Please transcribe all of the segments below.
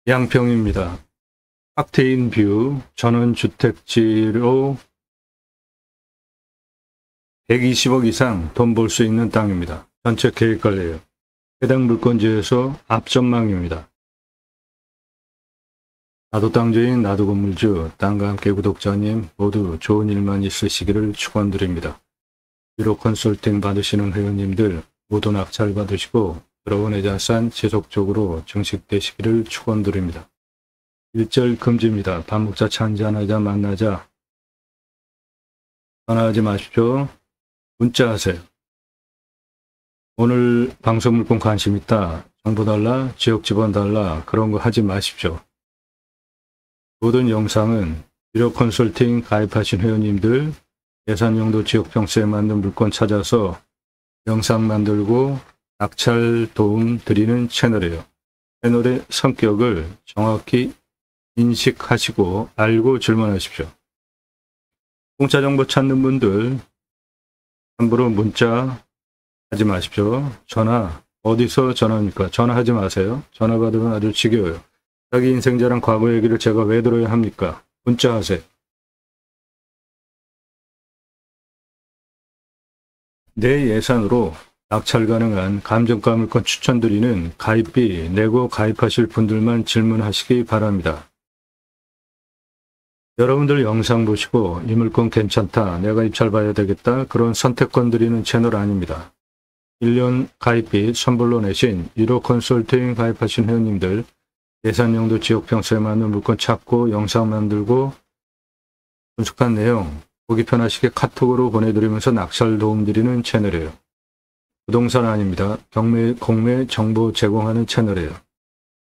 양평입니다. 탁트인 뷰 전원주택지로 120억 이상 돈 벌 수 있는 땅입니다. 전체 계획관리예요. 해당 물건지에서 앞전망입니다. 나도 땅주인 나도 건물주 땅과 함께 구독자님 모두 좋은 일만 있으시기를 축원드립니다. 유로 컨설팅 받으시는 회원님들 모두 낙찰 받으시고 여러분의 자산 지속적으로 증식되시기를 축원드립니다. 일절 금지입니다. 밥 먹자 차 한잔하자 만나자 전화하지 마십시오. 문자하세요. 오늘 방송 물건 관심 있다. 정보 달라, 지역 지번 달라 그런 거 하지 마십시오. 모든 영상은 유료 컨설팅 가입하신 회원님들 예산용도 지역평수에 맞는 물건 찾아서 영상 만들고 낙찰 도움 드리는 채널이에요. 채널의 성격을 정확히 인식하시고 알고 질문하십시오. 공짜 정보 찾는 분들 함부로 문자 하지 마십시오. 전화 어디서 전화합니까? 전화하지 마세요. 전화 받으면 아주 지겨워요. 자기 인생 자랑 과거 얘기를 제가 왜 들어야 합니까? 문자 하세요. 내 예산으로 낙찰 가능한 감정가 물건 추천드리는 가입비 내고 가입하실 분들만 질문하시기 바랍니다. 여러분들 영상 보시고 이 물건 괜찮다, 내가 입찰 봐야 되겠다 그런 선택권 드리는 채널 아닙니다. 1년 가입비 선불로 내신 유로 컨설팅 가입하신 회원님들 예산용도 지역평수에 맞는 물건 찾고 영상 만들고 분석한 내용 보기 편하시게 카톡으로 보내드리면서 낙찰 도움 드리는 채널이에요. 부동산 아닙니다. 경매, 공매 정보 제공하는 채널이에요.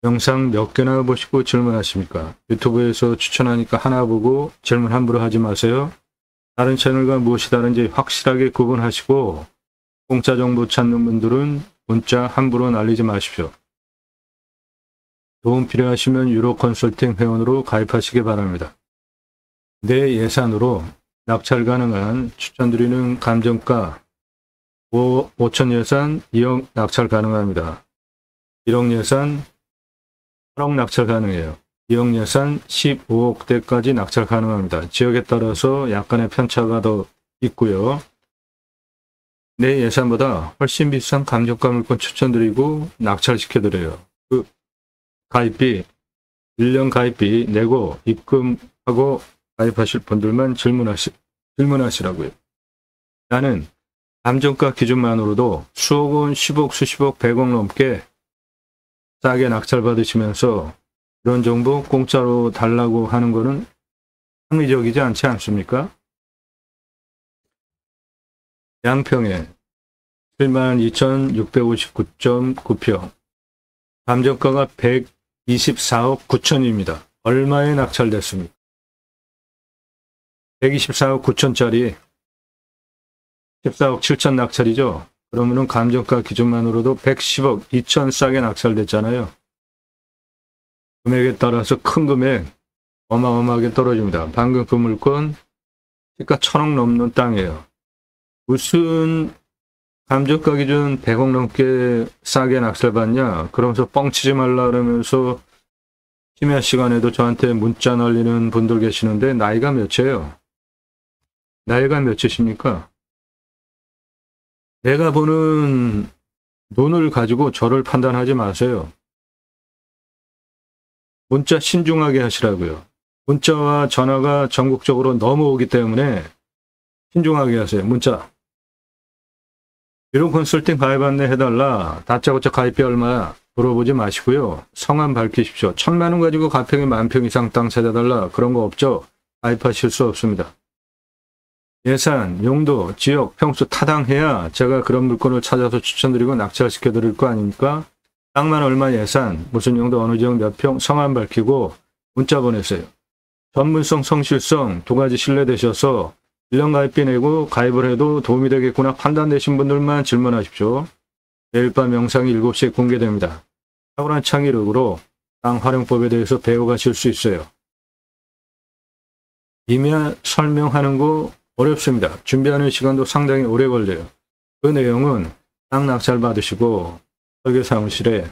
영상 몇 개나 보시고 질문하십니까? 유튜브에서 추천하니까 하나 보고 질문 함부로 하지 마세요. 다른 채널과 무엇이 다른지 확실하게 구분하시고 공짜 정보 찾는 분들은 문자 함부로 날리지 마십시오. 도움 필요하시면 유로 컨설팅 회원으로 가입하시기 바랍니다. 내 예산으로 낙찰 가능한 추천드리는 감정가 5천 예산 2억 낙찰 가능합니다. 1억 예산 8억 낙찰 가능해요. 2억 예산 15억대까지 낙찰 가능합니다. 지역에 따라서 약간의 편차가 더 있고요. 내 예산보다 훨씬 비싼 감정가 물건 추천드리고 낙찰시켜드려요. 그 가입비 1년 가입비 내고 입금하고 가입하실 분들만 질문하시라고요. 나는 감정가 기준만으로도 수억 원, 10억, 수십억, 100억 넘게 싸게 낙찰 받으시면서 이런 정보 공짜로 달라고 하는 거는 합리적이지 않지 않습니까? 양평에 72,659.9평 감정가가 124억 9천입니다. 얼마에 낙찰됐습니까? 124억 9천짜리 14억 7천 낙찰이죠. 그러면은 감정가 기준만으로도 110억 2천 싸게 낙찰됐잖아요. 금액에 따라서 큰 금액 어마어마하게 떨어집니다. 방금 그 물건 시가 1,000억 넘는 땅이에요. 무슨 감정가 기준 100억 넘게 싸게 낙찰받냐? 그러면서 뻥치지 말라 그러면서 심야 시간에도 저한테 문자 날리는 분들 계시는데 나이가 몇이에요? 나이가 몇이십니까? 내가 보는 눈을 가지고 저를 판단하지 마세요. 문자 신중하게 하시라고요. 문자와 전화가 전국적으로 넘어오기 때문에 신중하게 하세요. 문자. 유로 컨설팅 가입 안내 해달라. 다짜고짜 가입비 얼마야? 물어보지 마시고요. 성함 밝히십시오. 1,000만 원 가지고 가평에 10,000평 이상 땅 사달라. 그런 거 없죠? 가입하실 수 없습니다. 예산, 용도, 지역, 평수 타당해야 제가 그런 물건을 찾아서 추천드리고 낙찰시켜 드릴 거 아닙니까? 땅만 얼마 예산, 무슨 용도, 어느 지역 몇 평, 성함 밝히고 문자 보내세요. 전문성, 성실성 두 가지 신뢰되셔서 1년 가입비 내고 가입을 해도 도움이 되겠구나 판단되신 분들만 질문하십시오. 내일 밤 영상이 7시에 공개됩니다. 탁월한 창의력으로 땅 활용법에 대해서 배워가실 수 있어요. 이미 설명하는 거 어렵습니다. 준비하는 시간도 상당히 오래 걸려요. 그 내용은 땅 낙찰 받으시고 설계 사무실에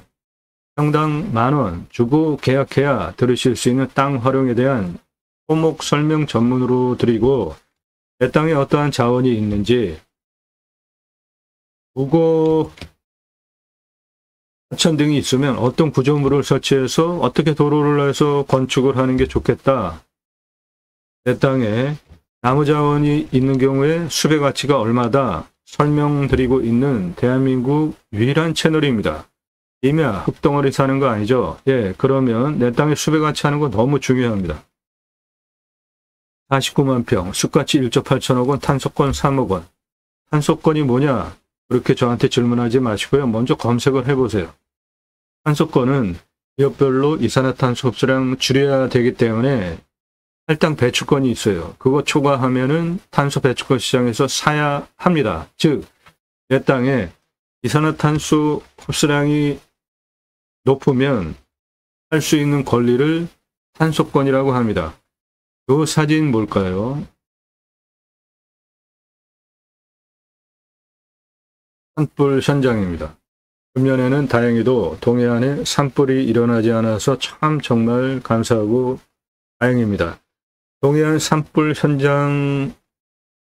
평당 10,000원 주고 계약해야 들으실 수 있는 땅 활용에 대한 토목 설명 전문으로 드리고, 내 땅에 어떠한 자원이 있는지, 우거 하천 등이 있으면 어떤 구조물을 설치해서 어떻게 도로를 해서 건축을 하는 게 좋겠다. 내 땅에 나무 자원이 있는 경우에 수배 가치가 얼마다 설명드리고 있는 대한민국 유일한 채널입니다. 임야 흙덩어리 사는 거 아니죠? 예, 그러면 내 땅에 수배 가치 하는 거 너무 중요합니다. 49만 평, 숲가치 1조 8천억 원, 탄소권 3억 원. 탄소권이 뭐냐? 그렇게 저한테 질문하지 마시고요. 먼저 검색을 해보세요. 탄소권은 기업별로 이산화탄소 흡수량 줄여야 되기 때문에 할당 배출권이 있어요. 그거 초과하면은 탄소 배출권 시장에서 사야 합니다. 즉, 내 땅에 이산화탄소 흡수량이 높으면 할 수 있는 권리를 탄소권이라고 합니다. 그 사진 뭘까요? 산불 현장입니다. 금년에는 다행히도 동해안에 산불이 일어나지 않아서 참 정말 감사하고 다행입니다. 동해안 산불 현장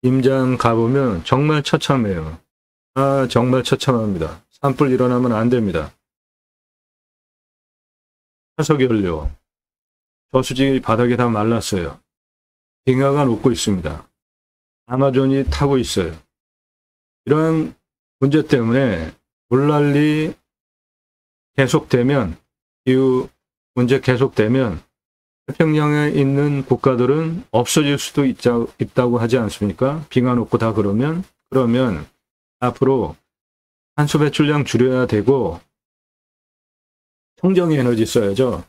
임장 가보면 정말 처참해요. 정말 처참합니다. 산불 일어나면 안 됩니다. 화석연료, 저수지 바닥이 다 말랐어요. 빙하가 녹고 있습니다. 아마존이 타고 있어요. 이러한 문제 때문에 물난리 계속되면, 기후 문제 계속되면 태평양에 있는 국가들은 없어질 수도 있다고 하지 않습니까? 빙하 녹고 다 그러면 앞으로 탄소 배출량 줄여야 되고 청정 에너지 써야죠.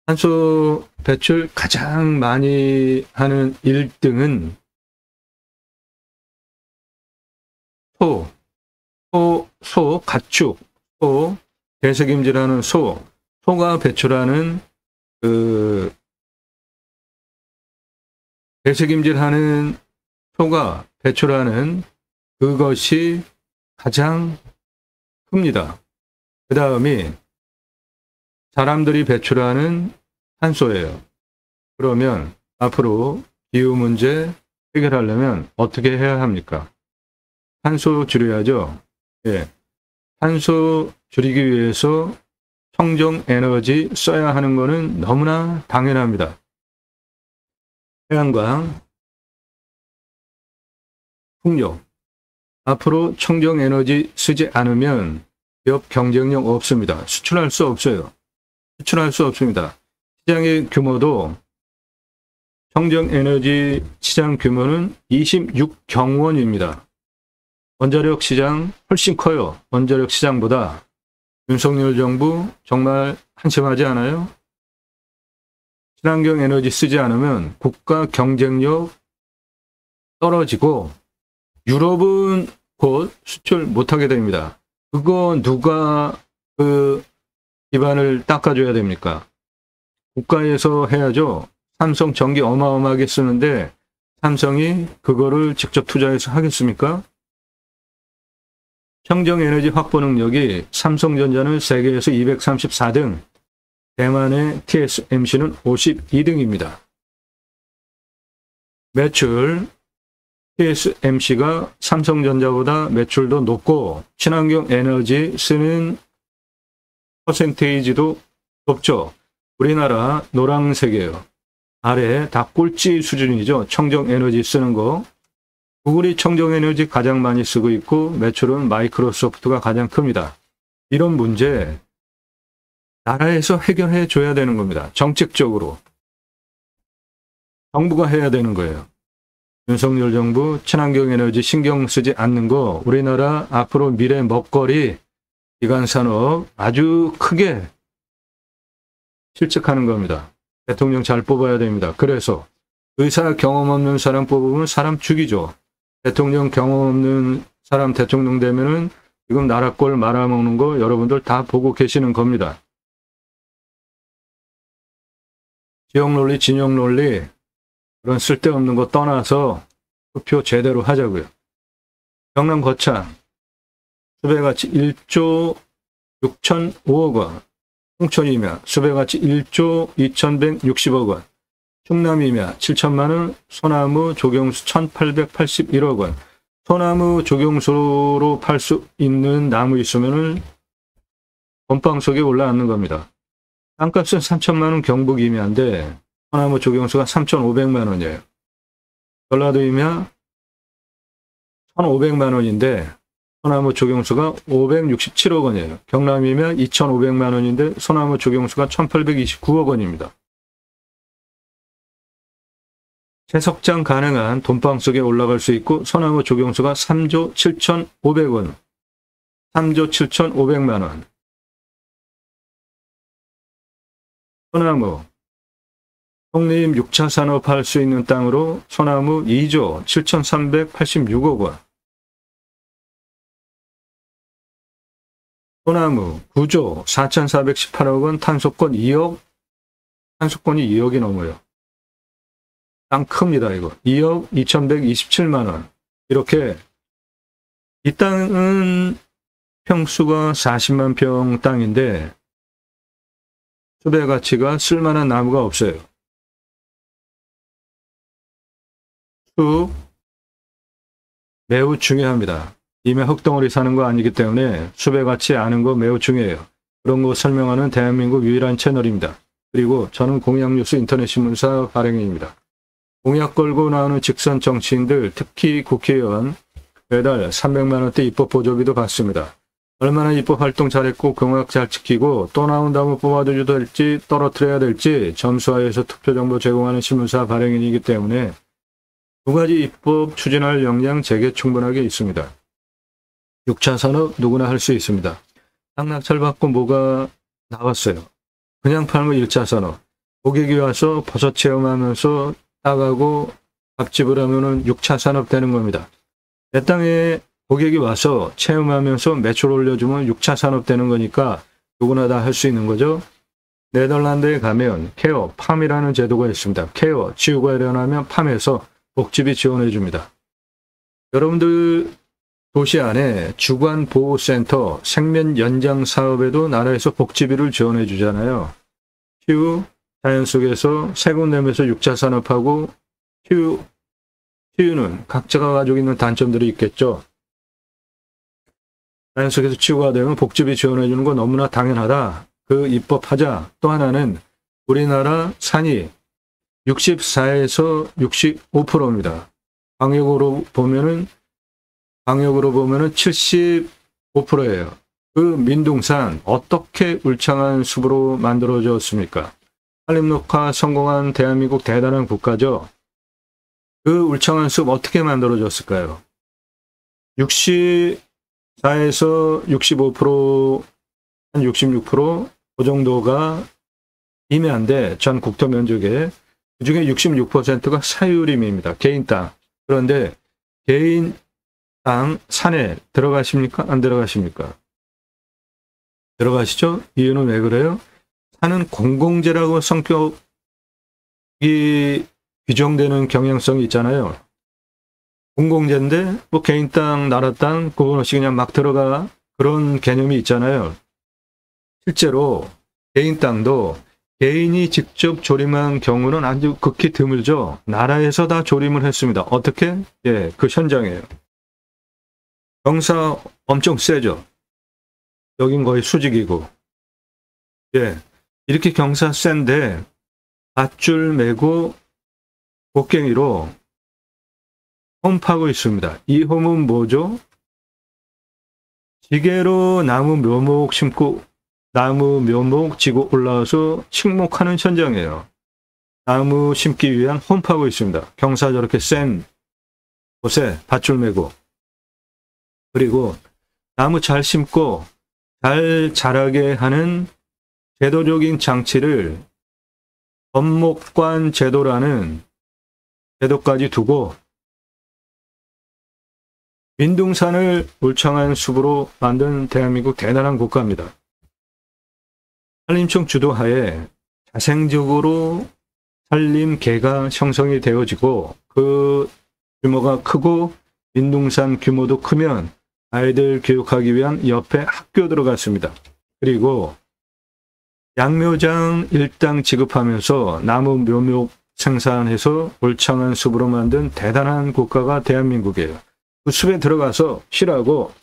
탄소 배출 가장 많이 하는 1등은 가축, 대책임질하는 소가 배출하는 대책임질하는 소가 배출하는 그것이 가장 큽니다. 그 다음이 사람들이 배출하는 탄소예요. 그러면 앞으로 기후 문제 해결하려면 어떻게 해야 합니까? 탄소 줄여야죠. 예. 탄소 줄이기 위해서 청정 에너지 써야 하는 것은 너무나 당연합니다. 태양광, 풍력. 앞으로 청정 에너지 쓰지 않으면 기업 경쟁력 없습니다. 수출할 수 없어요. 수출할 수 없습니다. 시장의 규모도 청정 에너지 시장 규모는 26경 원입니다. 원자력 시장 훨씬 커요. 원자력 시장보다. 윤석열 정부 정말 한심하지 않아요? 친환경 에너지 쓰지 않으면 국가 경쟁력 떨어지고 유럽은 곧 수출 못하게 됩니다. 그거 누가 그 기반을 닦아줘야 됩니까? 국가에서 해야죠. 삼성 전기 어마어마하게 쓰는데 삼성이 그거를 직접 투자해서 하겠습니까? 청정 에너지 확보 능력이 삼성전자는 세계에서 234등, 대만의 TSMC는 52등입니다. 매출, TSMC가 삼성전자보다 매출도 높고 친환경 에너지 쓰는 퍼센테이지도 높죠. 우리나라 노란색이에요. 아래 다 꼴찌 수준이죠. 청정 에너지 쓰는 거. 구글이 청정 에너지 가장 많이 쓰고 있고 매출은 마이크로소프트가 가장 큽니다. 이런 문제 나라에서 해결해 줘야 되는 겁니다. 정책적으로. 정부가 해야 되는 거예요. 윤석열 정부 친환경 에너지 신경 쓰지 않는 거 우리나라 앞으로 미래 먹거리 기관산업 아주 크게 실직하는 겁니다. 대통령 잘 뽑아야 됩니다. 그래서 의사 경험 없는 사람 뽑으면 사람 죽이죠. 대통령 경험 없는 사람 대통령 되면은 지금 나라 꼴 말아먹는 거 여러분들 다 보고 계시는 겁니다. 지역 논리, 진영 논리 그런 쓸데없는 거 떠나서 투표 제대로 하자고요. 경남 거창 수배가치 1조 6,005억 원. 홍천이면 수배가치 1조 2160억 원, 충남이면 7천만 원, 소나무 조경수 1881억 원. 소나무 조경수로 팔 수 있는 나무 있으면은 본방 속에 올라앉는 겁니다. 땅값은 3천만 원 경북 임야인데 소나무 조경수가 3,500만 원이에요. 전라도 임야 1,500만 원인데 소나무 조경수가 567억 원이에요. 경남 임야 2,500만 원인데 소나무 조경수가 1,829억 원입니다. 채석장 가능한 돈방 속에 올라갈 수 있고 소나무 조경수가 3조 7,500원, 3조 7,500만 원. 소나무, 독립 6차 산업할 수 있는 땅으로 소나무 2조 7,386억 원. 소나무 9조 4,418억 원, 탄소권 2억, 탄소권이 2억이 넘어요. 땅 큽니다, 이거. 2억 2,127만 원. 이렇게, 이 땅은 평수가 40만 평 땅인데, 수배 가치가 쓸만한 나무가 없어요. 수, 매우 중요합니다. 이미 흙덩어리 사는 거 아니기 때문에 수배 가치 아는 거 매우 중요해요. 그런 거 설명하는 대한민국 유일한 채널입니다. 그리고 저는 공약뉴스 인터넷 신문사 발행인입니다. 공약 걸고 나오는 직선 정치인들, 특히 국회의원, 매달 300만 원대 입법 보조비도 받습니다. 얼마나 입법 활동 잘했고 공약 잘 지키고 또 나온다면 뽑아줘야 될지 떨어뜨려야 될지 점수화해서 투표 정보 제공하는 신문사 발행인이기 때문에 두 가지 입법 추진할 역량 제게 충분하게 있습니다. 6차 산업 누구나 할 수 있습니다. 땅 낙찰받고 뭐가 나왔어요. 그냥 팔면 1차 산업. 고객이 와서 버섯 체험하면서 따가고 밥집을 하면은 6차 산업 되는 겁니다. 내 땅에 고객이 와서 체험하면서 매출 올려주면 6차 산업 되는 거니까 누구나 다 할 수 있는 거죠. 네덜란드에 가면 케어, 팜이라는 제도가 있습니다. 케어, 치유가 일어나면 팜에서 복지비 지원해 줍니다. 여러분들 도시 안에 주간보호센터, 생면 연장 사업에도 나라에서 복지비를 지원해 주잖아요. 치유, 자연 속에서 세금 내면서 6차 산업하고 치유는 각자가 가지고 있는 단점들이 있겠죠. 자연 속에서 치유가 되면 복지비 지원해 주는 건 너무나 당연하다. 그 입법하자. 또 하나는 우리나라 산이 64에서 65%입니다. 방역으로 보면은 75%예요. 그 민둥산 어떻게 울창한 숲으로 만들어졌습니까? 산림녹화 성공한 대한민국 대단한 국가죠. 그 울창한 숲 어떻게 만들어졌을까요? 64에서 65%, 한 66%, 그 정도가 임야인데 전 국토 면적에 그중에 66%가 사유림입니다. 개인 땅. 그런데 개인 땅 산에 들어가십니까? 안 들어가십니까? 들어가시죠? 이유는 왜 그래요? 산은 공공재라고 성격이 규정되는 경향성이 있잖아요. 공공재인데 뭐 개인 땅, 나라 땅 구분 없이 그냥 막 들어가 그런 개념이 있잖아요. 실제로 개인 땅도 개인이 직접 조림한 경우는 아주 극히 드물죠. 나라에서 다 조림을 했습니다. 어떻게? 예, 그 현장이에요. 경사 엄청 세죠. 여긴 거의 수직이고. 예, 이렇게 경사 센데 밧줄 메고 곡괭이로 홈 파고 있습니다. 이 홈은 뭐죠? 지게로 나무 묘목 심고 나무 묘목 지고 올라와서 식목하는 현장이에요. 나무 심기 위한 홈 파고 있습니다. 경사 저렇게 센 곳에 밧줄 메고. 그리고 나무 잘 심고 잘 자라게 하는 제도적인 장치를 법목관 제도라는 제도까지 두고 민둥산을 울창한 숲으로 만든 대한민국 대단한 국가입니다. 산림청 주도하에 자생적으로 산림계가 형성이 되어지고 그 규모가 크고 민둥산 규모도 크면 아이들 교육하기 위한 옆에 학교 들어갔습니다. 그리고 양묘장 일당 지급하면서 나무 묘목 생산해서 울창한 숲으로 만든 대단한 국가가 대한민국이에요. 그 숲에 들어가서 쉬라고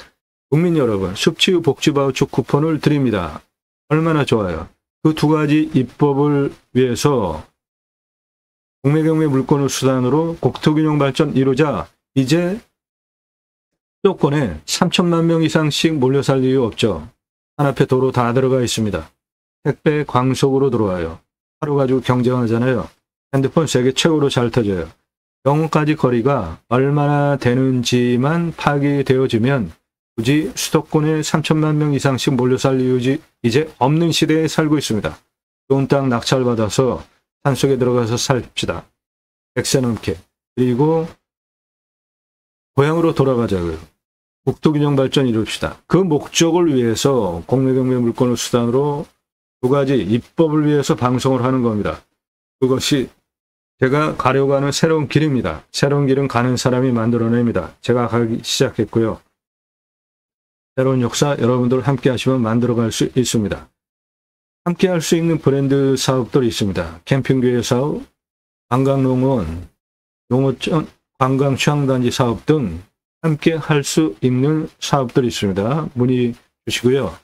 국민 여러분 숲치유 복지바우처 쿠폰을 드립니다. 얼마나 좋아요. 그 두 가지 입법을 위해서 공매경매 물권을 수단으로 국토균형 발전 이루자. 이제 수도권에 3천만 명 이상씩 몰려 살 이유 없죠. 한 앞에 도로 다 들어가 있습니다. 택배 광속으로 들어와요. 하루 가지고 경쟁하잖아요. 핸드폰 세계 최고로 잘 터져요. 영혼까지 거리가 얼마나 되는지만 파악되어지면 굳이 수도권에 3천만 명 이상씩 몰려 살 이유지 이제 없는 시대에 살고 있습니다. 좋은 땅 낙찰받아서 산속에 들어가서 삽시다. 100세 넘게. 그리고 고향으로 돌아가자고요. 국토균형 발전 이룹시다. 그 목적을 위해서 공매경매 물권을 수단으로 두 가지 입법을 위해서 방송을 하는 겁니다. 그것이 제가 가려고 하는 새로운 길입니다. 새로운 길은 가는 사람이 만들어냅니다. 제가 가기 시작했고요. 새로운 역사 여러분들 함께 하시면 만들어갈 수 있습니다. 함께 할 수 있는 브랜드 사업들이 있습니다. 캠핑교회 사업, 관광농원, 농어촌, 관광취향단지 사업 등 함께 할 수 있는 사업들이 있습니다. 문의 주시고요.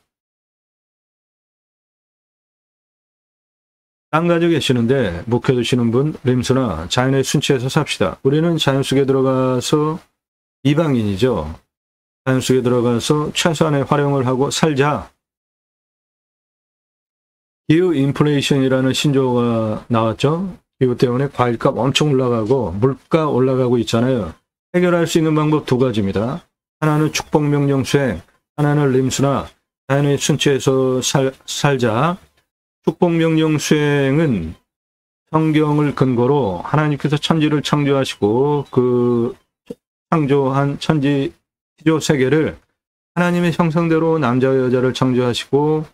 땅 가지고 계시는데 묵혀두시는 분, 림수나 자연의 순치에서 삽시다. 우리는 자연 속에 들어가서 이방인이죠. 자연 속에 들어가서 최소한의 활용을 하고 살자. 기후 인플레이션이라는 신조어가 나왔죠. 기후 때문에 과일값 엄청 올라가고 물가 올라가고 있잖아요. 해결할 수 있는 방법 두 가지입니다. 하나는 축복명령 수행, 하나는 림수나 자연의 순치에서 살자. 축복명령 수행은 성경을 근거로 하나님께서 천지를 창조하시고 그 창조한 천지 피조 세계를 하나님의 형상대로 남자와 여자를 창조하시고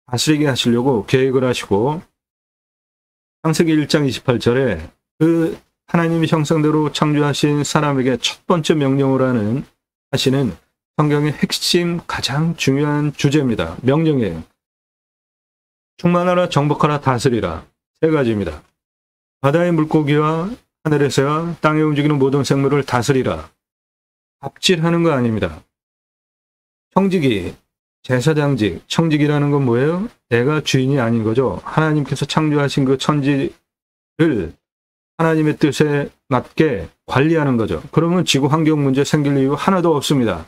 다스리게 하시려고 계획을 하시고 창세기 1장 28절에 그 하나님의 형상대로 창조하신 사람에게 첫 번째 명령을 하시는 성경의 핵심 가장 중요한 주제입니다. 명령이에요. 충만하라, 정복하라, 다스리라. 세 가지입니다. 바다의 물고기와 하늘의 새와 땅에 움직이는 모든 생물을 다스리라. 갑질하는 거 아닙니다. 청지기, 제사장직, 청지기라는 건 뭐예요? 내가 주인이 아닌 거죠. 하나님께서 창조하신 그 천지를 하나님의 뜻에 맞게 관리하는 거죠. 그러면 지구 환경 문제 생길 이유 하나도 없습니다.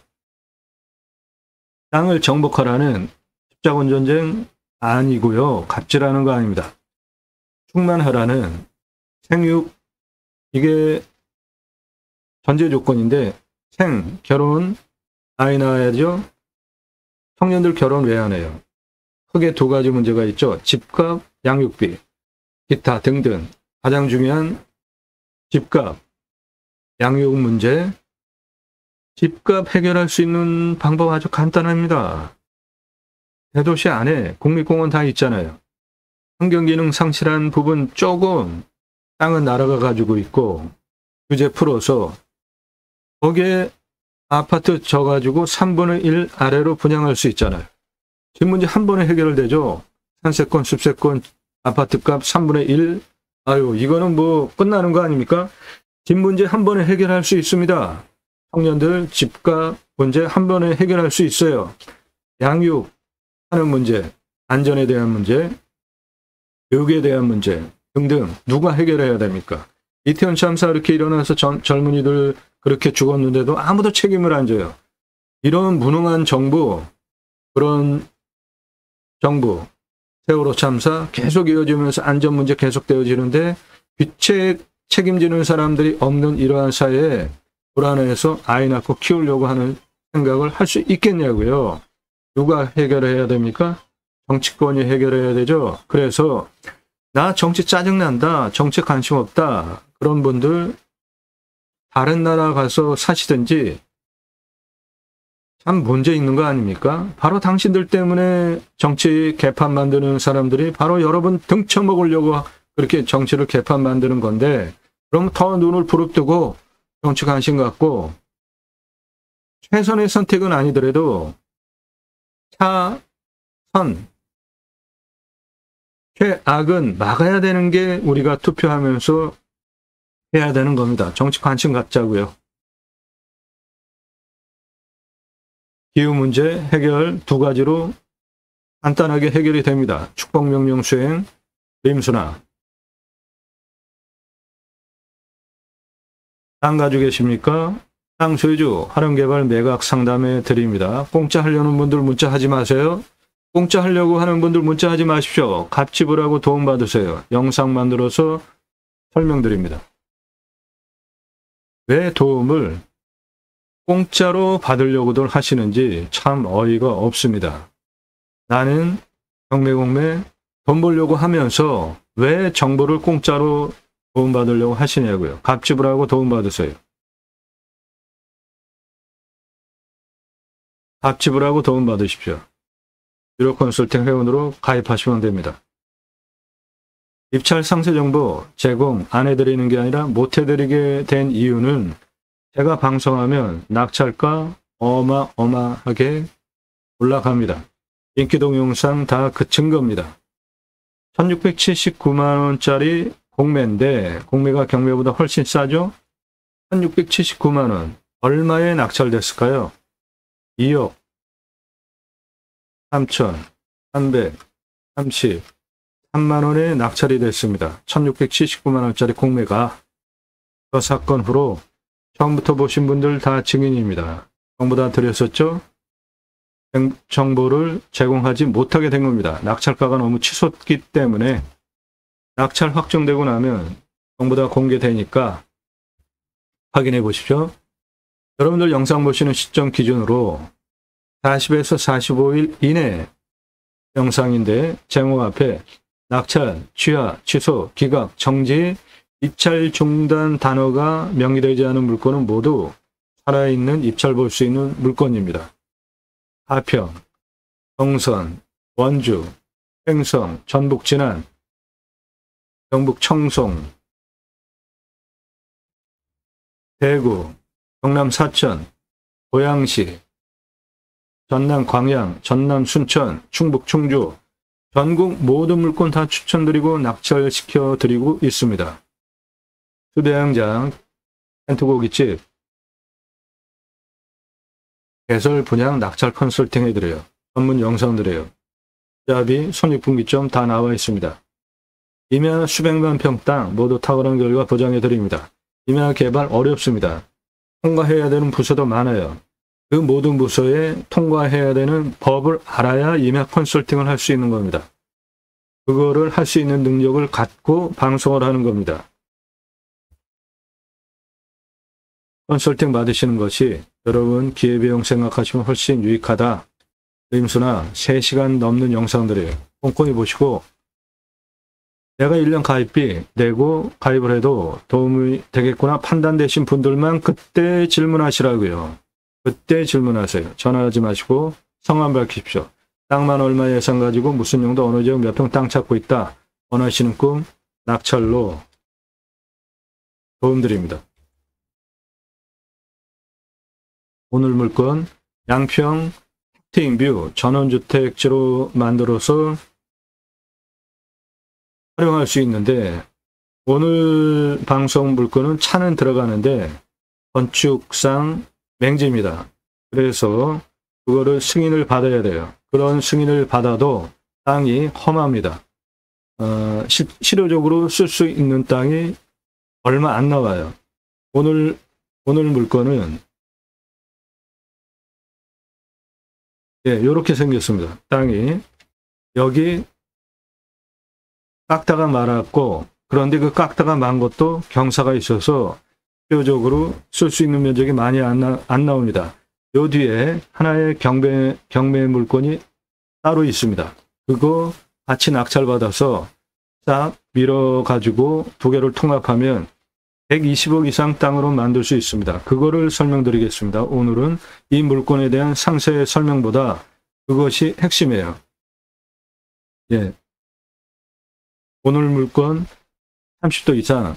땅을 정복하라는 십자군 전쟁 아니고요. 갑질하는 거 아닙니다. 충만하라는 생육, 이게 전제 조건인데 생, 결혼, 아이 낳아야죠. 청년들 결혼 왜 안 해요? 크게 두 가지 문제가 있죠. 집값, 양육비, 기타 등등. 가장 중요한 집값, 양육 문제. 집값 해결할 수 있는 방법 아주 간단합니다. 대도시 안에 국립공원 다 있잖아요. 환경기능 상실한 부분 조금 땅은 나라가 가지고 있고 규제 풀어서 거기에 아파트 져가지고 3분의 1 아래로 분양할 수 있잖아요. 집 문제 한 번에 해결되죠. 산세권, 숲세권, 아파트값 3분의 1. 아유, 이거는 뭐 끝나는 거 아닙니까? 집 문제 한 번에 해결할 수 있습니다. 청년들 집값 문제 한 번에 해결할 수 있어요. 양육 하는 문제, 안전에 대한 문제, 교육에 대한 문제 등등 누가 해결해야 됩니까? 이태원 참사 이렇게 일어나서 젊은이들 그렇게 죽었는데도 아무도 책임을 안 져요. 이런 무능한 정부, 그런 정부, 세월호 참사 계속 이어지면서 안전 문제 계속 되어지는데 귀책 책임지는 사람들이 없는 이러한 사회에 불안해서 아이 낳고 키우려고 하는 생각을 할 수 있겠냐고요. 누가 해결해야 됩니까? 정치권이 해결해야 되죠. 그래서 나 정치 짜증난다, 정치 관심 없다, 그런 분들 다른 나라 가서 사시든지. 참 문제 있는 거 아닙니까? 바로 당신들 때문에 정치 개판 만드는 사람들이 바로 여러분 등쳐먹으려고 그렇게 정치를 개판 만드는 건데, 그럼 더 눈을 부릅뜨고 정치 관심 갖고 최선의 선택은 아니더라도 차선, 최악은 막아야 되는 게 우리가 투표하면서 해야 되는 겁니다. 정치 관심 갖자고요. 기후 문제 해결 두 가지로 간단하게 해결이 됩니다. 축복명령 수행, 림수나. 땅 가지고 계십니까? 땅 소유주 활용개발 매각 상담해 드립니다. 공짜 하려는 분들 문자 하지 마세요. 공짜 하려고 하는 분들 문자 하지 마십시오. 갑지불하고 도움받으세요. 영상 만들어서 설명드립니다. 왜 도움을 공짜로 받으려고들 하시는지 참 어이가 없습니다. 나는 경매공매 돈 벌려고 하면서 왜 정보를 공짜로 도움받으려고 하시냐고요. 갑지불하고 도움받으세요. 갑지불하고 도움받으십시오. 유료 컨설팅 회원으로 가입하시면 됩니다. 입찰 상세 정보 제공 안 해드리는 게 아니라 못 해드리게 된 이유는 제가 방송하면 낙찰가 어마어마하게 올라갑니다. 인기 동영상 다 그 증거입니다. 1679만원짜리 공매인데 공매가 경매보다 훨씬 싸죠? 1679만원 얼마에 낙찰됐을까요? 2억 3,333만원에 낙찰이 됐습니다. 1679만원짜리 공매가 그 사건 후로 처음부터 보신 분들 다 증인입니다. 정보 다 드렸었죠? 정보를 제공하지 못하게 된 겁니다. 낙찰가가 너무 치솟기 때문에 낙찰 확정되고 나면 정보 다 공개되니까 확인해 보십시오. 여러분들 영상 보시는 시점 기준으로 40에서 45일 이내 영상인데 제목 앞에 낙찰, 취하, 취소, 기각, 정지, 입찰 중단 단어가 명기되지 않은 물건은 모두 살아있는 입찰 볼 수 있는 물건입니다. 하평, 정선, 원주, 횡성, 전북 진안, 경북 청송, 대구, 경남 사천, 고양시, 전남 광양, 전남 순천, 충북 충주, 전국 모든 물건 다 추천드리고 낙찰시켜 드리고 있습니다. 수대양장, 텐트고깃집, 개설 분양 낙찰 컨설팅 해드려요. 전문 영상 드려요. 투자비, 손익분기점 다 나와 있습니다. 임야 수백만 평 땅 모두 탁월한 결과 보장해 드립니다. 임야 개발 어렵습니다. 통과해야 되는 부서도 많아요. 그 모든 부서에 통과해야 되는 법을 알아야 임야 컨설팅을 할 수 있는 겁니다. 그거를 할 수 있는 능력을 갖고 방송을 하는 겁니다. 컨설팅 받으시는 것이 여러분 기회비용 생각하시면 훨씬 유익하다. 임수나 3시간 넘는 영상들이에요. 꼼꼼히 보시고 내가 1년 가입비 내고 가입을 해도 도움이 되겠구나 판단되신 분들만 그때 질문하시라고요. 그때 질문하세요. 전화하지 마시고 성함 밝히십시오. 땅만 얼마 예산 가지고 무슨 용도 어느 지역 몇 평 땅 찾고 있다. 원하시는 꿈 낙찰로 도움드립니다. 오늘 물건 양평 택팅뷰 전원주택지로 만들어서 활용할 수 있는데 오늘 방송 물건은 차는 들어가는데 건축상 맹지입니다. 그래서 그거를 승인을 받아야 돼요. 그런 승인을 받아도 땅이 험합니다. 실효적으로 쓸 수 있는 땅이 얼마 안 나와요. 오늘 물건은 이렇게 생겼습니다. 땅이 여기 깎다가 말았고 그런데 그 깎다가 만 것도 경사가 있어서 실효적으로 쓸 수 있는 면적이 많이 안 나옵니다. 요 뒤에 하나의 경매 물건이 따로 있습니다. 그거 같이 낙찰받아서 싹 밀어가지고 두 개를 통합하면 120억 이상 땅으로 만들 수 있습니다. 그거를 설명드리겠습니다. 오늘은 이 물건에 대한 상세 설명보다 그것이 핵심이에요. 오늘 물건 30도 이상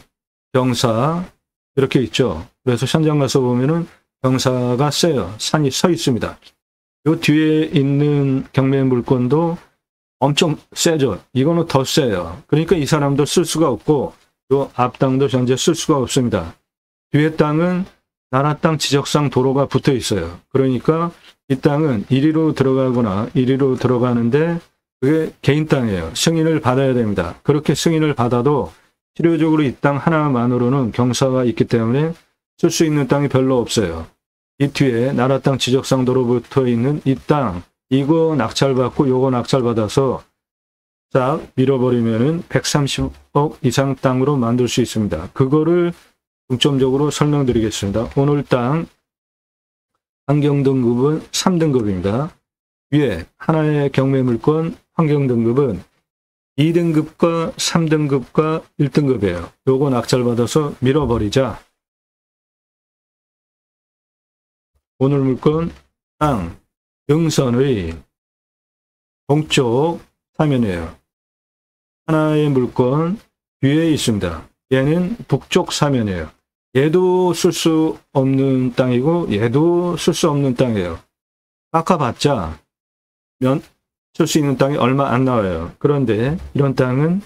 경사 이렇게 있죠. 그래서 현장 가서 보면은 경사가 세요. 산이 서 있습니다. 요 뒤에 있는 경매 물건도 엄청 세죠. 이거는 더 세요. 그러니까 이 사람도 쓸 수가 없고 요 앞 땅도 현재 쓸 수가 없습니다. 뒤에 땅은 나라 땅 지적상 도로가 붙어 있어요. 그러니까 이 땅은 이리로 들어가거나 이리로 들어가는데 그게 개인 땅이에요. 승인을 받아야 됩니다. 그렇게 승인을 받아도 실효적으로 이 땅 하나만으로는 경사가 있기 때문에 쓸 수 있는 땅이 별로 없어요. 이 뒤에 나라 땅 지적상 도로 붙어 있는 이 땅, 이거 낙찰받고 요거 낙찰받아서 싹 밀어버리면은 130억 이상 땅으로 만들 수 있습니다. 그거를 중점적으로 설명드리겠습니다. 오늘 땅 환경등급은 3등급입니다. 위에 하나의 경매물건 환경등급은 2등급과 3등급과 1등급이에요. 요거 낙찰받아서 밀어버리자. 오늘 물건 땅 능선의 동쪽 사면이에요. 하나의 물건 뒤에 있습니다. 얘는 북쪽 사면이에요. 얘도 쓸 수 없는 땅이고 얘도 쓸 수 없는 땅이에요. 깎아봤자 쓸 수 있는 땅이 얼마 안 나와요. 그런데 이런 땅은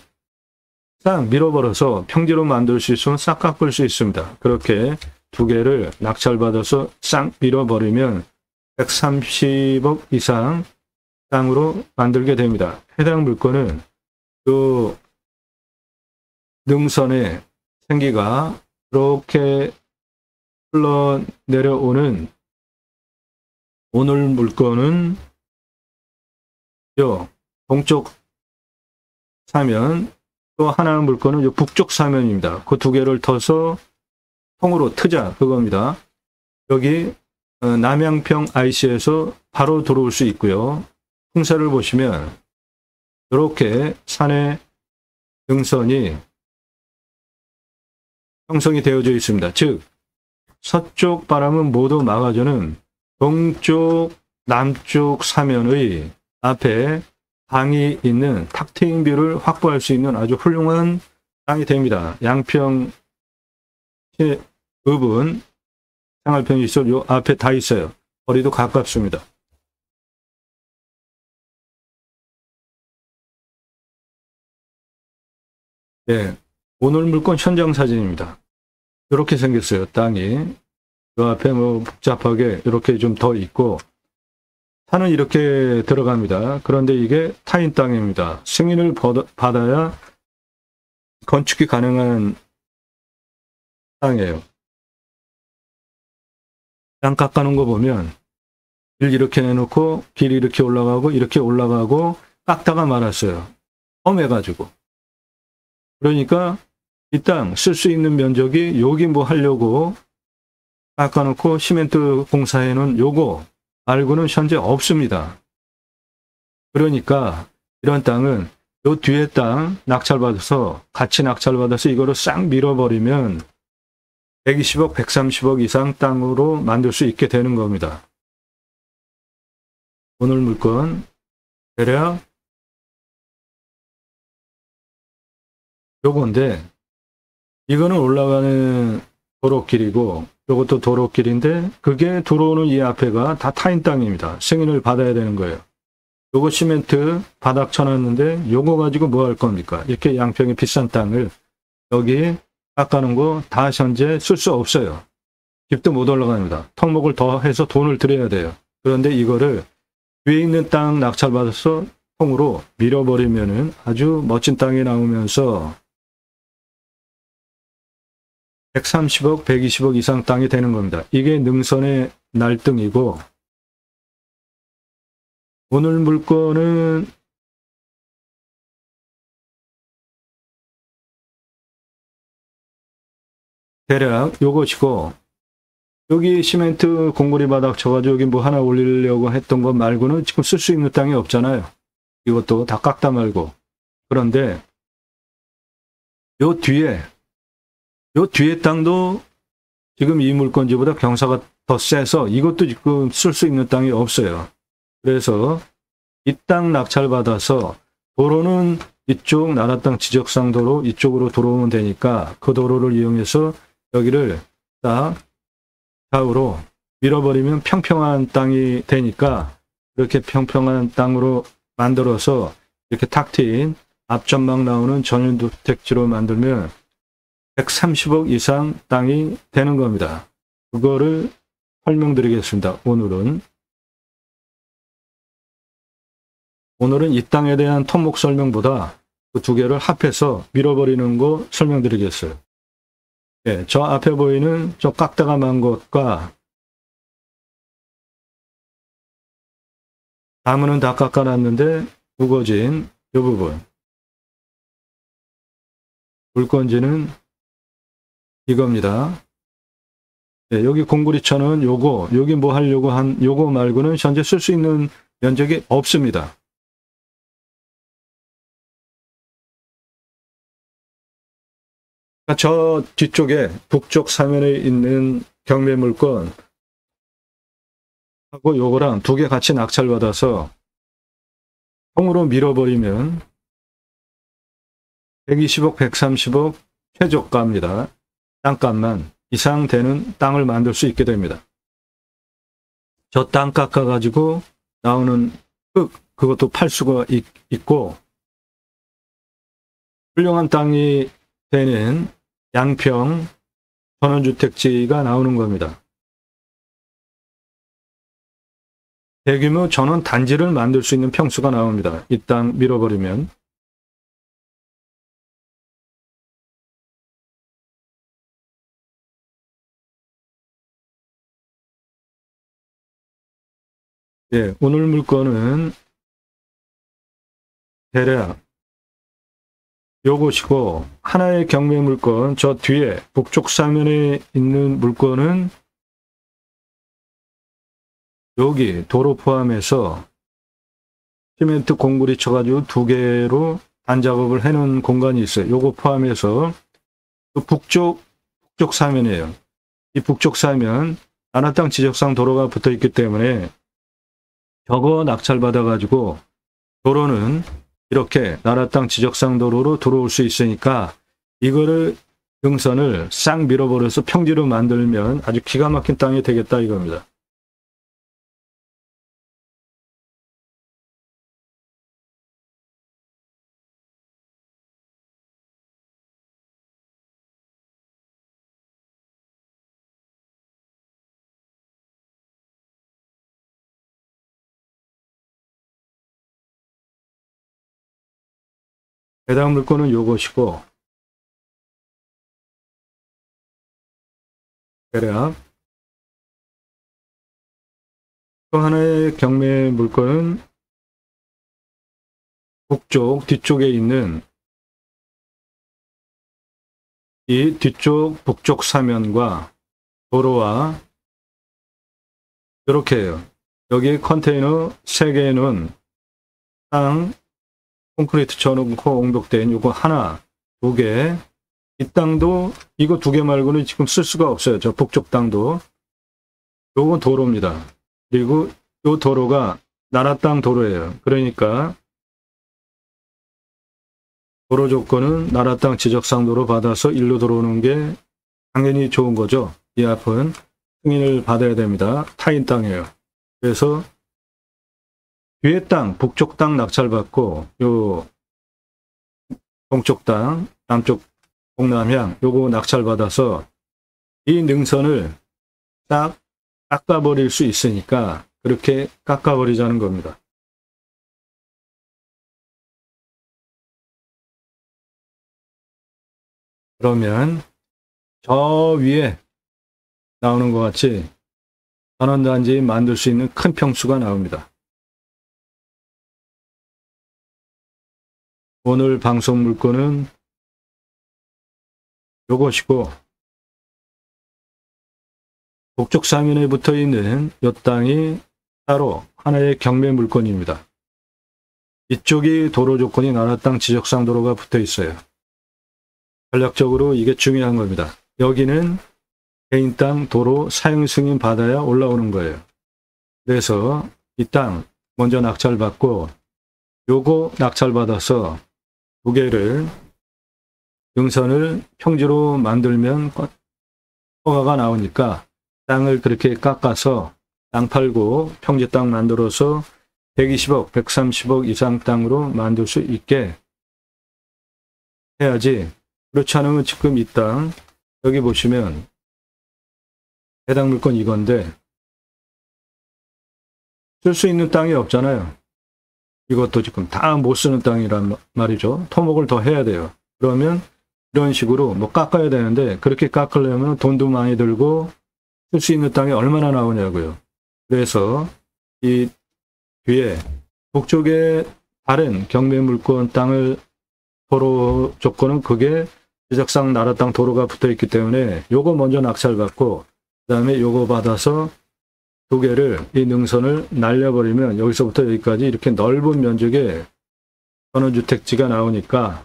싹 밀어버려서 평지로 만들 수 있으면 싹 깎을 수 있습니다. 그렇게 두 개를 낙찰받아서 싹 밀어버리면 130억 이상 땅으로 만들게 됩니다. 해당 물건은 그 능선의 생기가 이렇게 흘러내려오는 오늘 물건은 요 동쪽 사면, 또 하나 물건은 요 북쪽 사면입니다. 그 두 개를 터서 통으로 트자 그겁니다. 여기 남양평 IC에서 바로 들어올 수 있고요. 풍사를 보시면 이렇게 산의 능선이 형성이 되어져 있습니다. 즉 서쪽 바람은 모두 막아주는 동쪽 남쪽 사면의 앞에 방이 있는 탁 트인 뷰를 확보할 수 있는 아주 훌륭한 땅이 됩니다. 양평 읍은 생활평이 있어 요 앞에 다 있어요. 거리도 가깝습니다. 네, 오늘 물건 현장 사진입니다. 이렇게 생겼어요. 땅이 그 앞에 뭐 복잡하게 이렇게 좀 더 있고 산은 이렇게 들어갑니다. 그런데 이게 타인 땅입니다. 승인을 받아야 건축이 가능한 땅이에요. 땅 깎아놓은 거 보면 길 이렇게 내놓고 길이 이렇게 올라가고 깎다가 말았어요. 험해가지고. 그러니까 이 땅 쓸 수 있는 면적이 여기 뭐 하려고 깎아놓고 시멘트 공사에는 요거 말고는 현재 없습니다. 그러니까 이런 땅은 요 뒤에 땅 같이 낙찰받아서 이거를 싹 밀어버리면 120억, 130억 이상 땅으로 만들 수 있게 되는 겁니다. 오늘 물건 대략 요건데 이거는 올라가는 도로길이고 요것도 도로길인데 그게 들어오는 이 앞에가 다 타인 땅입니다. 승인을 받아야 되는 거예요. 요거 시멘트 바닥 쳐놨는데 요거 가지고 뭐 할 겁니까? 이렇게 양평의 비싼 땅을 여기 깎아놓은 거 다 현재 쓸 수 없어요. 집도 못 올라갑니다. 턱목을 더 해서 돈을 들여야 돼요. 그런데 이거를 위에 있는 땅 낙찰받아서 통으로 밀어버리면은 아주 멋진 땅이 나오면서 130억, 120억 이상 땅이 되는 겁니다. 이게 능선의 날등이고 오늘 물건은 대략 요것이고 여기 시멘트 공구리 바닥 쳐가지고 여기 뭐 하나 올리려고 했던 것 말고는 지금 쓸 수 있는 땅이 없잖아요. 이것도 다 깎다 말고. 그런데 요 뒤에 땅도 지금 이 물건지보다 경사가 더 세서 이것도 지금 쓸 수 있는 땅이 없어요. 그래서 이 땅 낙찰받아서 도로는 이쪽 나라 땅 지적상 도로 이쪽으로 들어오면 되니까 그 도로를 이용해서 여기를 딱 좌우로 밀어버리면 평평한 땅이 되니까 이렇게 평평한 땅으로 만들어서 이렇게 탁 트인 앞전망 나오는 전용주택지로 만들면 130억 이상 땅이 되는 겁니다. 그거를 설명드리겠습니다. 오늘은 이 땅에 대한 토목 설명보다 그 두 개를 합해서 밀어버리는 거 설명드리겠어요. 예, 저 앞에 보이는 저 깎다가 만 것과 나무는 다 깎아놨는데 우거진 이 부분, 물건지는 이겁니다. 예, 여기 공구리 천은 요거, 여기 뭐 하려고 한 요거 말고는 현재 쓸 수 있는 면적이 없습니다. 저 뒤쪽에 북쪽 사면에 있는 경매 물건 하고 요거랑 두 개 같이 낙찰받아서 통으로 밀어버리면 120억, 130억 최저가입니다. 땅값만 이상 되는 땅을 만들 수 있게 됩니다. 저 땅 깎아가지고 나오는 흙, 그것도 팔 수가 있고, 훌륭한 땅이 되는 양평 전원주택지가 나오는 겁니다. 대규모 전원 단지를 만들 수 있는 평수가 나옵니다. 이 땅 밀어버리면. 예, 오늘 물건은 대략 요것이고, 하나의 경매 물건, 저 뒤에 북쪽 사면에 있는 물건은 여기 도로 포함해서 시멘트 공구리 쳐가지고 두 개로 단작업을 해놓은 공간이 있어요. 요거 포함해서 그 북쪽 사면이에요. 이 북쪽 사면 안화땅 지적상 도로가 붙어 있기 때문에 저거 낙찰받아가지고 도로는 이렇게 나라땅 지적상 도로로 들어올 수 있으니까 이거를 등선을 싹 밀어버려서 평지로 만들면 아주 기가 막힌 땅이 되겠다 이겁니다. 해당 물건은 요것이고, 대략 또 하나의 경매 물건은 북쪽 뒤쪽에 있는 이 뒤쪽 북쪽 사면과 도로와 이렇게 해요. 여기 컨테이너 3개는 땅 콘크리트 쳐놓고 옹벽된 요거 하나, 2개. 이 땅도 이거 2개 말고는 지금 쓸 수가 없어요. 저 북쪽 땅도. 요건 도로입니다. 그리고 요 도로가 나라 땅 도로예요. 그러니까 도로 조건은 나라 땅 지적상 도로 받아서 일로 들어오는 게 당연히 좋은 거죠. 이 앞은 승인을 받아야 됩니다. 타인 땅이에요. 그래서 뒤에 땅, 북쪽 땅 낙찰받고 요 동쪽 땅, 남쪽 동남향 요거 낙찰받아서 이 능선을 딱 깎아버릴 수 있으니까 그렇게 깎아버리자는 겁니다. 그러면 저 위에 나오는 것 같이 전원단지 만들 수 있는 큰 평수가 나옵니다. 오늘 방송 물건은 요것이고, 북쪽 사면에 붙어 있는 이 땅이 따로 하나의 경매 물건입니다. 이쪽이 도로 조건이 나라 땅 지적상 도로가 붙어 있어요. 전략적으로 이게 중요한 겁니다. 여기는 개인 땅 도로 사용 승인 받아야 올라오는 거예요. 그래서 이 땅 먼저 낙찰받고 요거 낙찰받아서 2개를 등선을 평지로 만들면 허가가 나오니까 땅을 그렇게 깎아서 땅 팔고 평지 땅 만들어서 120억, 130억 이상 땅으로 만들 수 있게 해야지. 그렇지 않으면 지금 이 땅, 여기 보시면 해당 물건 이건데 쓸 수 있는 땅이 없잖아요. 이것도 지금 다 못 쓰는 땅이란 말이죠. 토목을 더 해야 돼요. 그러면 이런 식으로 뭐 깎아야 되는데 그렇게 깎으려면 돈도 많이 들고 쓸 수 있는 땅이 얼마나 나오냐고요. 그래서 이 뒤에 북쪽에 다른 경매 물건 땅을 도로 조건은 그게 지적상 나라 땅 도로가 붙어 있기 때문에 요거 먼저 낙찰받고 그 다음에 요거 받아서 두 개를 이 능선을 날려버리면 여기서부터 여기까지 이렇게 넓은 면적의 전원주택지가 나오니까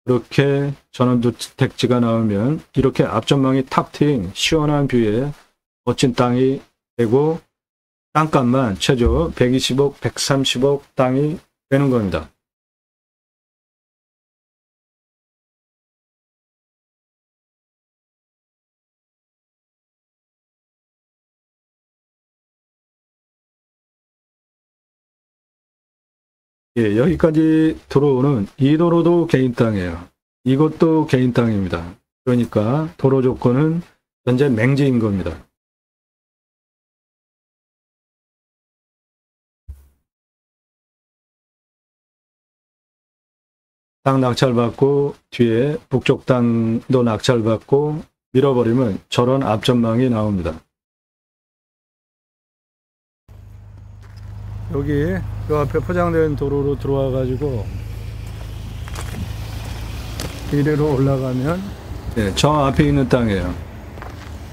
그렇게 전원주택지가 나오면 이렇게 앞전망이 탁 트인 시원한 뷰에 멋진 땅이 되고 땅값만 최저 120억, 130억 땅이 되는 겁니다. 예, 여기까지 들어오는 이 도로도 개인 땅이에요. 이것도 개인 땅입니다. 그러니까 도로 조건은 현재 맹지인 겁니다. 땅 낙찰받고 뒤에 북쪽 땅도 낙찰받고 밀어버리면 저런 앞전망이 나옵니다. 여기 그 앞에 포장된 도로로 들어와 가지고 이리로 올라가면 네, 저 앞에 있는 땅이에요.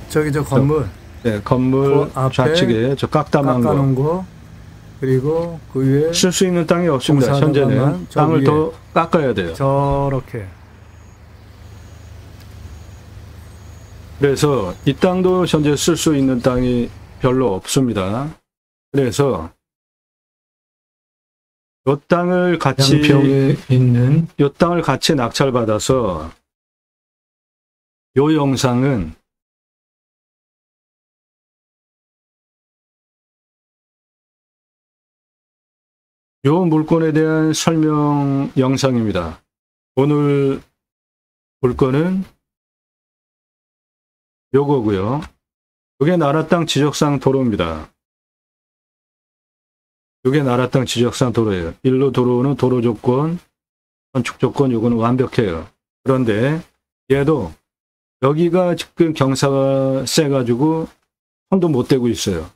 저기 저 건물. 네, 건물 그 좌측에 저 깎아놓은 거. 그리고 그 위에 쓸 수 있는 땅이 없습니다. 현재는 땅을 더 깎아야 돼요. 저렇게. 그래서 이 땅도 현재 쓸 수 있는 땅이 별로 없습니다. 그래서 이 땅을 같이 양평에 있는 이 땅을 같이 낙찰받아서 이 영상은 이 물건에 대한 설명 영상입니다. 오늘 물건은 요거고요. 이게 나라 땅 지적상 도로입니다. 이게 나라 땅 지적상 도로예요. 일로 들어오는 도로 조건, 건축 조건 요거는 완벽해요. 그런데 얘도 여기가 지금 경사가 세가지고 손도 못 대고 있어요.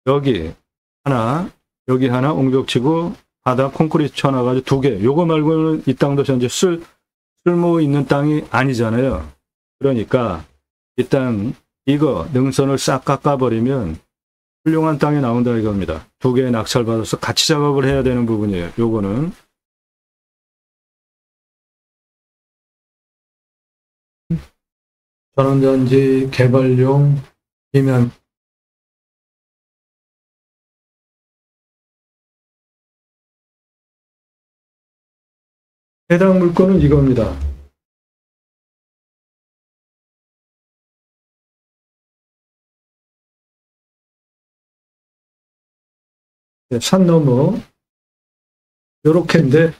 여기 하나, 여기 하나 옹벽치고 바닥 콘크리트 쳐놔가지고 두 개. 요거 말고는 이 땅도 현재 쓸모 있는 땅이 아니잖아요. 그러니까 이 땅, 이거 능선을 싹 깎아버리면 훌륭한 땅이 나온다 이겁니다. 두 개 낙찰받아서 같이 작업을 해야 되는 부분이에요. 요거는. 전원단지 개발용 이면 해당 물건은 이겁니다. 산 너머 요렇게인데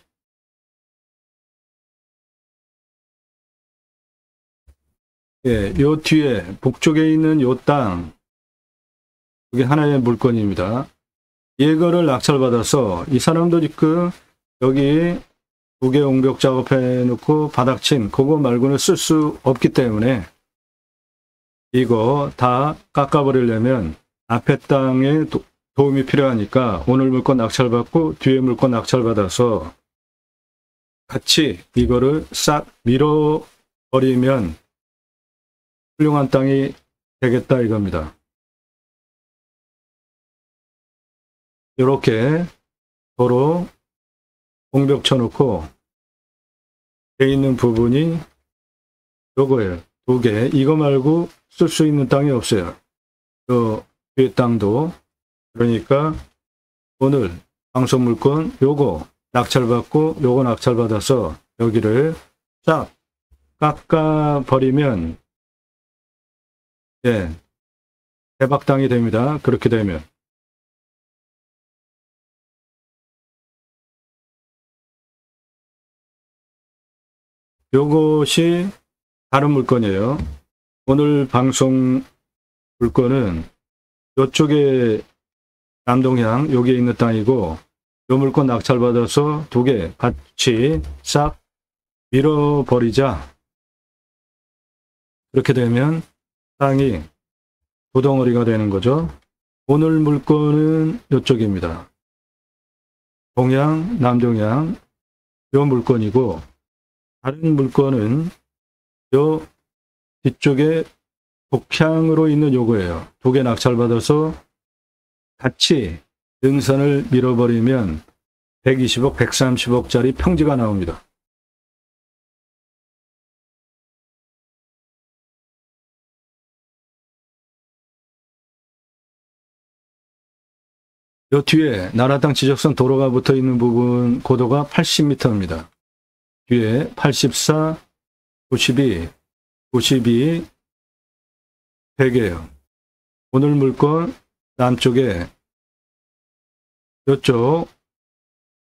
예, 요 뒤에 북쪽에 있는 요 땅 이게 하나의 물건입니다. 이거를 낙찰받아서 이 사람도 지금 여기 두 개 옹벽 작업해 놓고 바닥친 그거 말고는 쓸 수 없기 때문에 이거 다 깎아버리려면 앞에 땅에 도움이 필요하니까 오늘 물건 낙찰받고 뒤에 물건 낙찰받아서 같이 이거를 싹 밀어버리면 훌륭한 땅이 되겠다 이겁니다. 이렇게 도로 공벽 쳐놓고 돼 있는 부분이 요거예요. 두 개. 이거 말고 쓸 수 있는 땅이 없어요. 요 뒤에 땅도. 그러니까 오늘 방송 물건 요거 낙찰받고 요거 낙찰받아서 여기를 싹 깎아버리면 예, 대박당이 됩니다. 그렇게 되면. 요것이 다른 물건이에요. 오늘 방송 물건은 이쪽에 남동향 여기에 있는 땅이고 요 물건 낙찰받아서 두 개 같이 싹 밀어버리자. 그렇게 되면 땅이 두 덩어리가 되는 거죠. 오늘 물건은 이쪽입니다. 동향, 남동향 요 물건이고 다른 물건은 요 뒤쪽에 북향으로 있는 요거예요. 두 개 낙찰받아서 같이 능선을 밀어버리면 120억, 130억짜리 평지가 나옵니다. 요 뒤에 나라땅 지적선 도로가 붙어 있는 부분 고도가 80m입니다. 뒤에 84, 92, 92, 100이에요. 오늘 물건 남쪽에 이쪽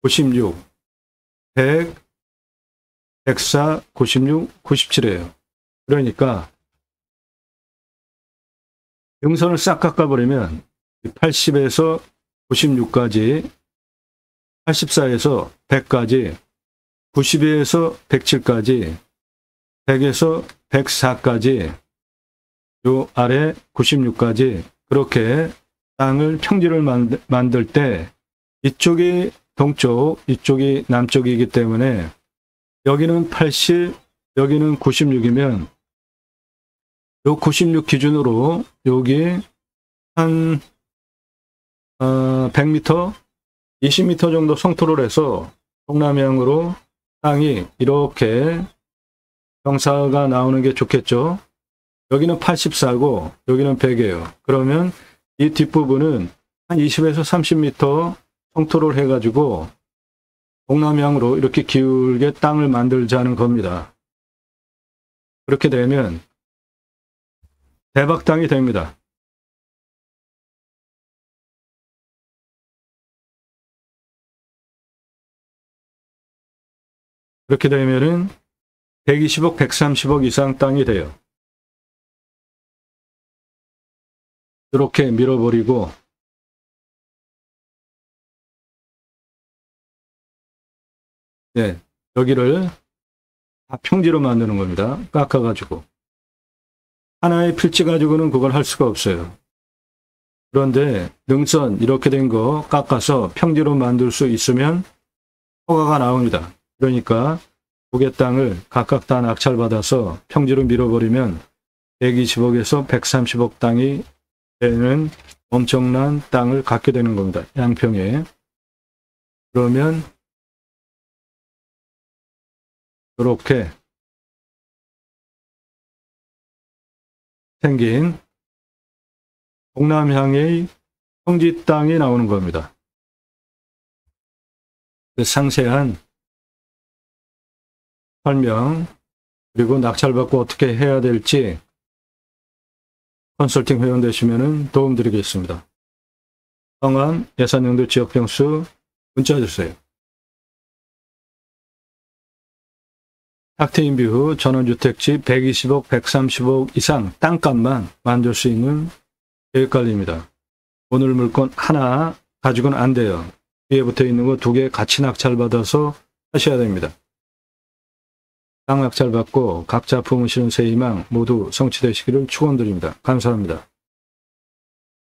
96, 100, 104, 96, 97이에요. 그러니까 능선을 싹 깎아버리면 80에서 96까지, 84에서 100까지, 92에서 107까지, 100에서 104까지, 요 아래 96까지 그렇게 땅을 평지를 만들 때 이쪽이 동쪽, 이쪽이 남쪽이기 때문에 여기는 80, 여기는 96이면 요 96 기준으로 여기 한 100m, 20m 정도 성토를 해서 동남향으로 땅이 이렇게 경사가 나오는 게 좋겠죠. 여기는 84고 여기는 100이에요. 그러면 이 뒷부분은 한 20에서 30m 성토를 해가지고 동남향으로 이렇게 기울게 땅을 만들자는 겁니다. 그렇게 되면 대박 땅이 됩니다. 그렇게 되면은 120억, 130억 이상 땅이 돼요. 이렇게 밀어버리고 네, 여기를 다 평지로 만드는 겁니다. 깎아가지고 하나의 필지 가지고는 그걸 할 수가 없어요. 그런데 능선 이렇게 된 거 깎아서 평지로 만들 수 있으면 허가가 나옵니다. 그러니까 두 개 땅을 각각 다 낙찰받아서 평지로 밀어버리면 120억에서 130억 땅이 되는 엄청난 땅을 갖게 되는 겁니다. 양평에. 그러면 이렇게 생긴 동남향의 평지 땅이 나오는 겁니다. 그 상세한 설명 그리고 낙찰받고 어떻게 해야 될지 컨설팅 회원 되시면 도움드리겠습니다. 성함, 예산용도 지역평수 문자 주세요. 탁트인뷰 후 전원주택지 120억, 130억 이상 땅값만 만들 수 있는 계획관리입니다. 오늘 물건 하나 가지고는 안 돼요. 위에 붙어 있는 거 두 개 같이 낙찰받아서 하셔야 됩니다. 땅 낙찰받고 각자 품으시는 새 희망 모두 성취되시기를 축원드립니다. 감사합니다.